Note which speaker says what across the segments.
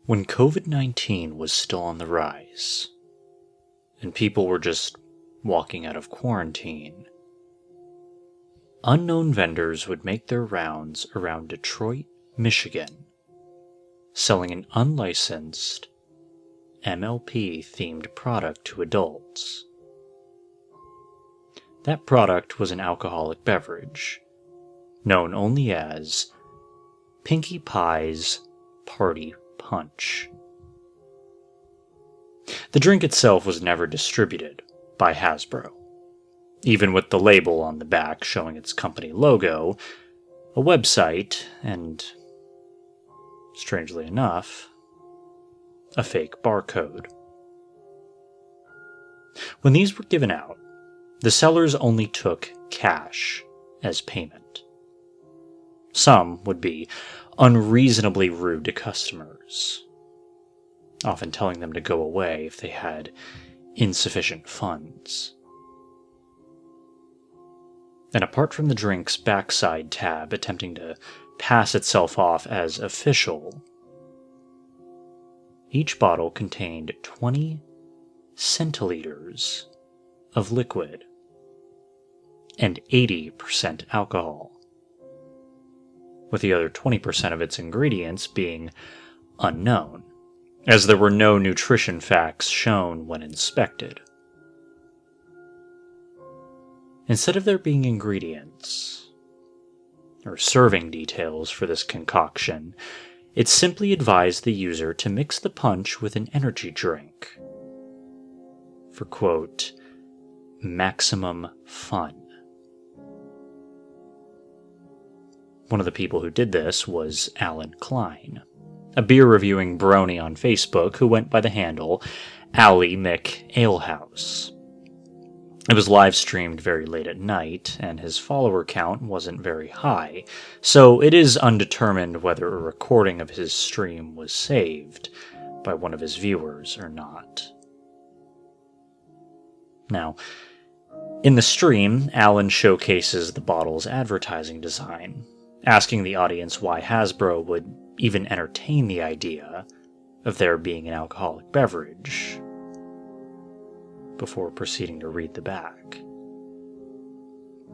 Speaker 1: When COVID-19 was still on the rise, and people were just walking out of quarantine, unknown vendors would make their rounds around Detroit, Michigan, selling an unlicensed MLP-themed product to adults. That product was an alcoholic beverage, known only as Pinkie Pie's Party Punch. The drink itself was never distributed by Hasbro, even with the label on the back showing its company logo, a website, and, strangely enough, a fake barcode. When these were given out, the sellers only took cash as payment. Some would be unreasonably rude to customers, often telling them to go away if they had insufficient funds. And apart from the drink's backside tab attempting to pass itself off as official, each bottle contained 20 centiliters of liquid and 80% alcohol, with the other 20% of its ingredients being unknown, as there were no nutrition facts shown when inspected. Instead of there being ingredients or serving details for this concoction, it simply advised the user to mix the punch with an energy drink for, quote, maximum fun. One of the people who did this was Alan Klein, a beer-reviewing brony on Facebook who went by the handle Ally Mick Alehouse. It was live-streamed very late at night, and his follower count wasn't very high, so it is undetermined whether a recording of his stream was saved by one of his viewers or not. Now, in the stream, Alan showcases the bottle's advertising design, asking the audience why Hasbro would even entertain the idea of there being an alcoholic beverage, before proceeding to read the back.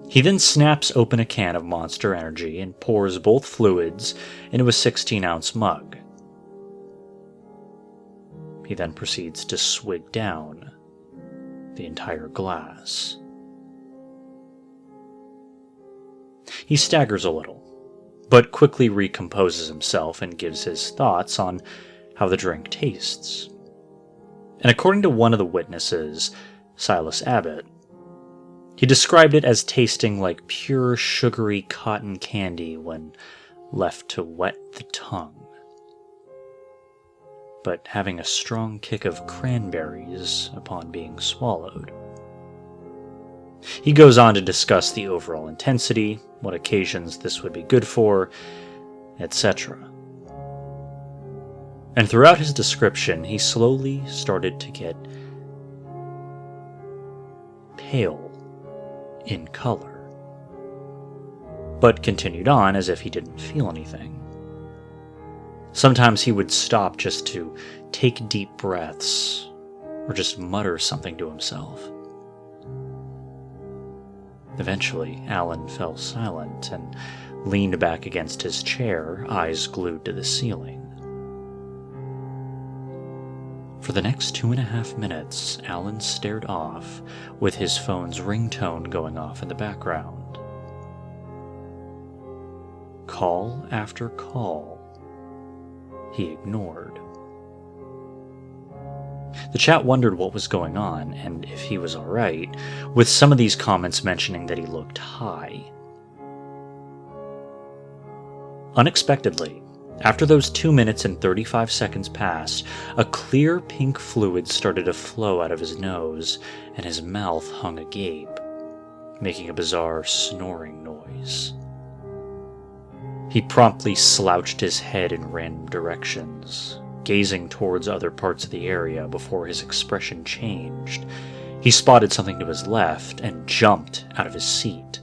Speaker 1: He then snaps open a can of Monster Energy and pours both fluids into a 16-ounce mug. He then proceeds to swig down the entire glass. He staggers a little, but quickly recomposes himself and gives his thoughts on how the drink tastes. And according to one of the witnesses, Silas Abbott, he described it as tasting like pure sugary cotton candy when left to wet the tongue, but having a strong kick of cranberries upon being swallowed. He goes on to discuss the overall intensity, what occasions this would be good for, etc. And throughout his description, he slowly started to get pale in color, but continued on as if he didn't feel anything. Sometimes he would stop just to take deep breaths, or just mutter something to himself. Eventually, Alan fell silent and leaned back against his chair, eyes glued to the ceiling. For the next 2.5 minutes, Alan stared off, with his phone's ringtone going off in the background. Call after call, he ignored. The chat wondered what was going on, and if he was alright, with some of these comments mentioning that he looked high. Unexpectedly, after those 2 minutes and 35 seconds passed, a clear pink fluid started to flow out of his nose, and his mouth hung agape, making a bizarre snoring noise. He promptly slouched his head in random directions, gazing towards other parts of the area before his expression changed. He spotted something to his left and jumped out of his seat.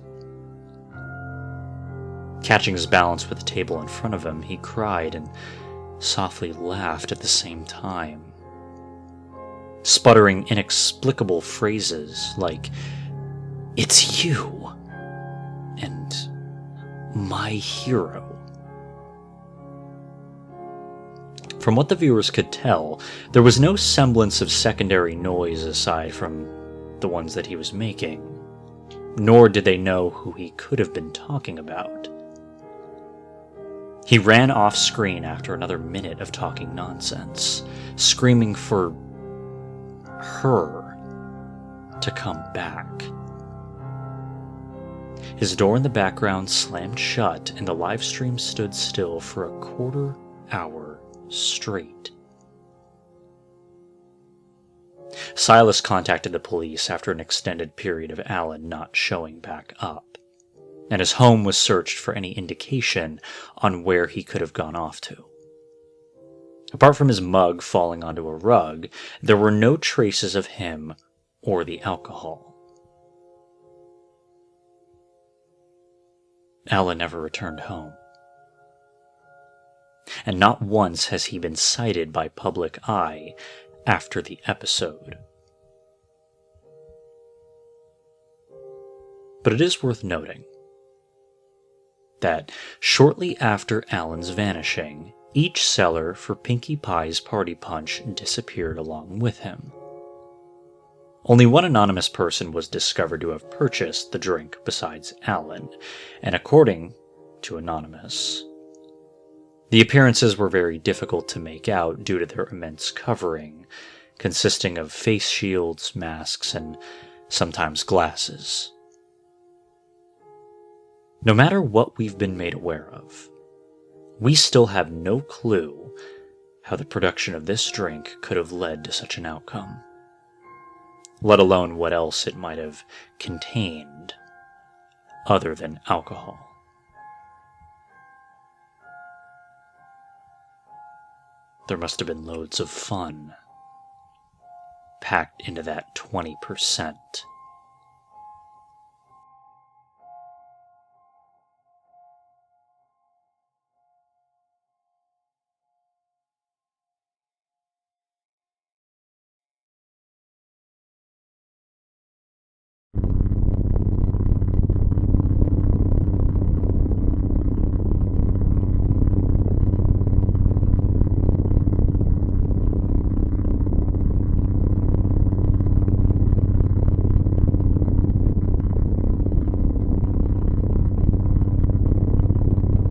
Speaker 1: Catching his balance with the table in front of him, he cried and softly laughed at the same time, sputtering inexplicable phrases like, "It's you," and "my hero." From what the viewers could tell, there was no semblance of secondary noise aside from the ones that he was making, nor did they know who he could have been talking about. He ran off screen after another minute of talking nonsense, screaming for her to come back. His door in the background slammed shut, and the live stream stood still for a quarter hour straight. Silas contacted the police after an extended period of Alan not showing back up, and his home was searched for any indication on where he could have gone off to. Apart from his mug falling onto a rug, there were no traces of him or the alcohol. Alan never returned home, and not once has he been sighted by public eye after the episode. But it is worth noting that shortly after Alan's vanishing, each seller for Pinkie Pie's Party Punch disappeared along with him. Only one anonymous person was discovered to have purchased the drink besides Alan, and according to Anonymous, the appearances were very difficult to make out due to their immense covering, consisting of face shields, masks, and sometimes glasses. No matter what we've been made aware of, we still have no clue how the production of this drink could have led to such an outcome, let alone what else it might have contained other than alcohol. There must have been loads of fun packed into that 20%